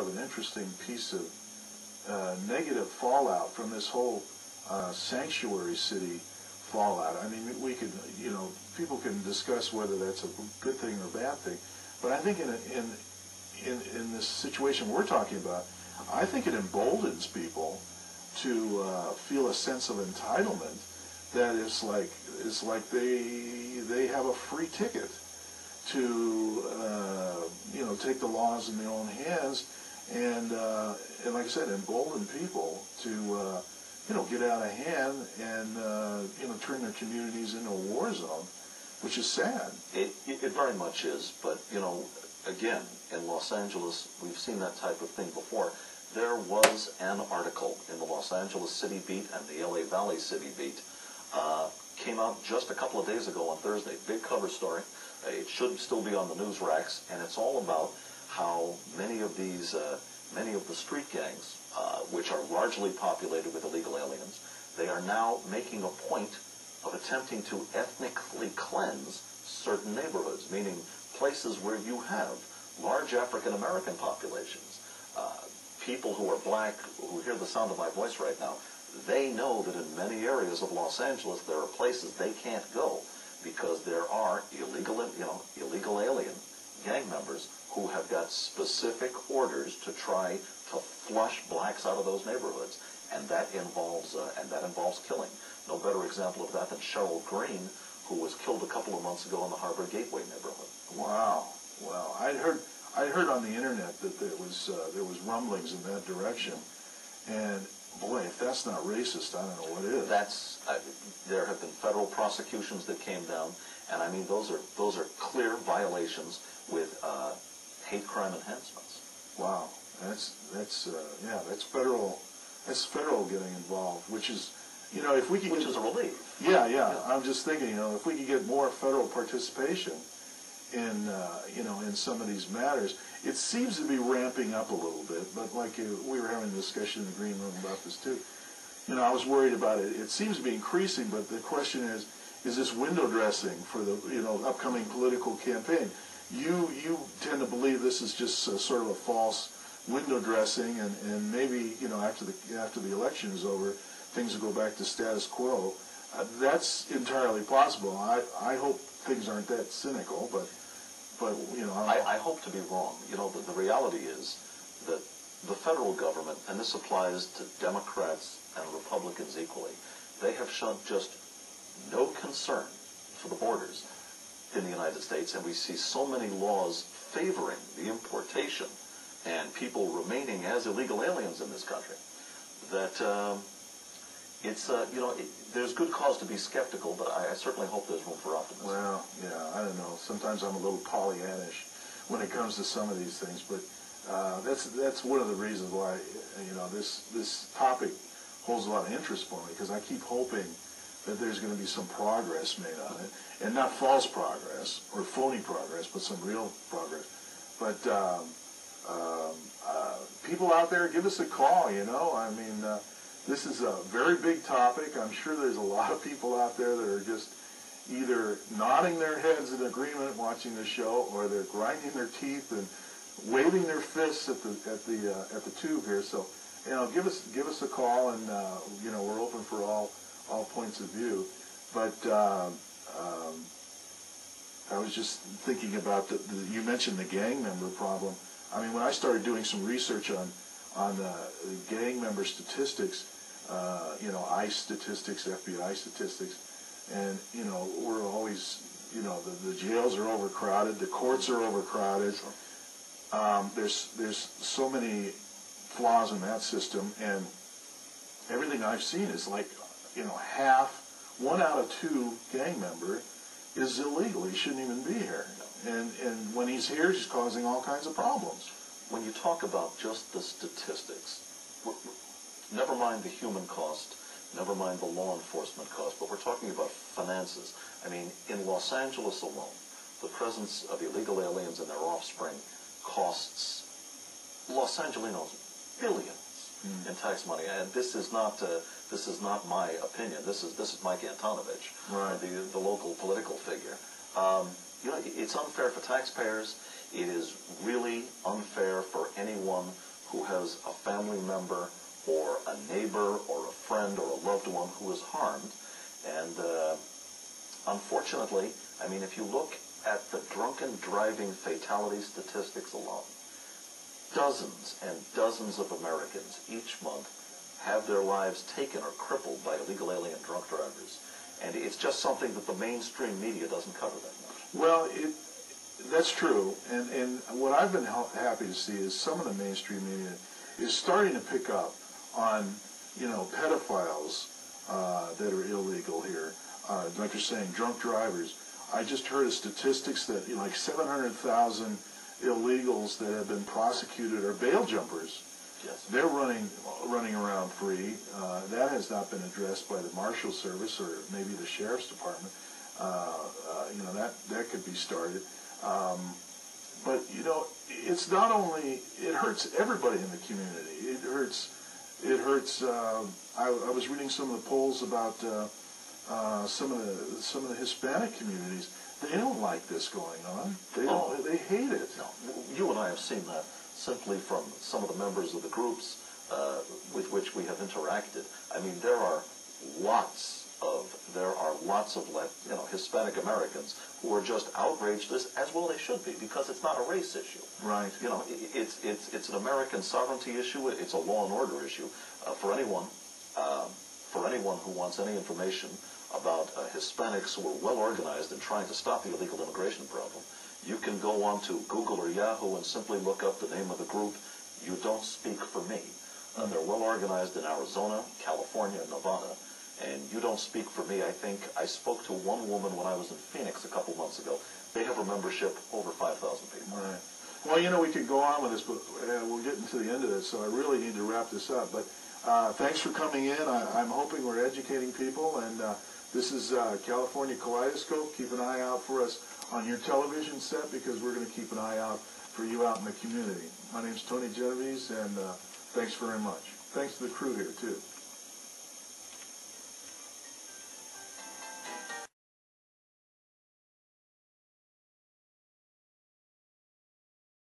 an interesting piece of negative fallout from this whole sanctuary city fallout. I mean, we could, people can discuss whether that's a good thing or a bad thing, but I think in this situation we're talking about, I think it emboldens people to feel a sense of entitlement that it's like they have a free ticket to take the laws in their own hands and like I said, embolden people to get out of hand and turn their communities into a war zone, which is sad. It very much is, but again, in Los Angeles, we've seen that type of thing before. There was an article in the Los Angeles City Beat and the LA Valley City Beat, came out just a couple of days ago on Thursday. Big cover story. It should still be on the news racks, and it's all about how many of the street gangs, which are largely populated with illegal aliens, they are now making a point of attempting to ethnically cleanse certain neighborhoods, meaning places where you have large African American populations. People who are black, who hear the sound of my voice right now, they know that in many areas of Los Angeles there are places they can't go because there are illegal alien gang members who have got specific orders to try to flush blacks out of those neighborhoods, and that involves killing. No better example of that than Cheryl Green, who was killed a couple of months ago in the Harbor Gateway neighborhood. Wow. I'd heard on the internet that there was rumblings in that direction, and boy, if that's not racist, I don't know what is. There have been federal prosecutions that came down, and I mean those are clear violations with hate crime enhancements. Wow, that's federal. That's federal getting involved, which is, if we could which is a relief. Yeah. I'm just thinking, if we could get more federal participation in some of these matters, it seems to be ramping up a little bit. But like we were having a discussion in the green room about this too. I was worried about it. It seems to be increasing, but the question is this window dressing for the upcoming political campaign? You tend to believe this is just sort of a false window dressing, and maybe after the election is over, things will go back to status quo. That's entirely possible. I hope things aren't that cynical, but I hope to be wrong. The reality is that the federal government, and this applies to Democrats and Republicans equally, they have shown just no concern for the borders in the United States, and we see so many laws favoring the importation and people remaining as illegal aliens in this country that there's good cause to be skeptical, but I certainly hope there's room for optimism. Well, yeah, I don't know. Sometimes I'm a little Pollyannish when it comes to some of these things, but that's one of the reasons why this topic holds a lot of interest for me, because I keep hoping that there's going to be some progress made on it, and not false progress or phony progress, but some real progress. But people out there, give us a call. I mean, this is a very big topic. I'm sure there's a lot of people out there that are just either nodding their heads in agreement watching the show, or they're grinding their teeth and waving their fists at the tube here. So, give us a call, and we're open for all points of view. But I was just thinking about you mentioned the gang member problem. I mean, when I started doing some research on gang member statistics, ICE statistics, FBI statistics, and we're always, the jails are overcrowded, the courts are overcrowded. There's so many flaws in that system, and everything I've seen is like, one out of two gang member is illegal. He shouldn't even be here. And when he's here, he's causing all kinds of problems. When you talk about just the statistics, never mind the human cost, never mind the law enforcement cost, but we're talking about finances. I mean, in Los Angeles alone, the presence of illegal aliens and their offspring costs Los Angelenos billions in tax money. And this is not my opinion. This is Mike Antonovich, right, the local political figure. It's unfair for taxpayers. It is really unfair for anyone who has a family member or a neighbor or a friend or a loved one who is harmed. And unfortunately, I mean, if you look at the drunken driving fatality statistics alone, dozens and dozens of Americans each month have their lives taken or crippled by illegal alien drunk drivers. And it's just something that the mainstream media doesn't cover that much. Well, that's true. And what I've been happy to see is some of the mainstream media is starting to pick up on, pedophiles that are illegal here. Like you're saying, drunk drivers. I just heard of statistics that like 700,000 illegals that have been prosecuted are bail jumpers. Yes. They're running around free. That has not been addressed by the Marshal Service or maybe the Sheriff's Department. That could be started. But it's not only, it hurts everybody in the community. It hurts. I was reading some of the polls about some of the Hispanic communities. They don't like this going on. They hate it. No, you and I have seen that simply from some of the members of the groups with which we have interacted. I mean, there are lots of Hispanic Americans who are just outraged, as well they should be, because it's not a race issue. Right. It's an American sovereignty issue. It's a law and order issue. For anyone who wants any information about Hispanics who are well organized in trying to stop the illegal immigration problem, you can go on to Google or Yahoo and simply look up the name of the group, You Don't Speak for Me. They're well organized in Arizona, California, and Nevada. And You Don't Speak for Me, I think, I spoke to one woman when I was in Phoenix a couple months ago. They have a membership over 5,000 people. Right. Well, we could go on with this, but we're getting to the end of this, so I really need to wrap this up. But thanks for coming in. I'm hoping we're educating people, and this is California Kaleidoscope. Keep an eye out for us on your television set, because we're going to keep an eye out for you out in the community. My name's Tony Genovese, and thanks very much. Thanks to the crew here, too.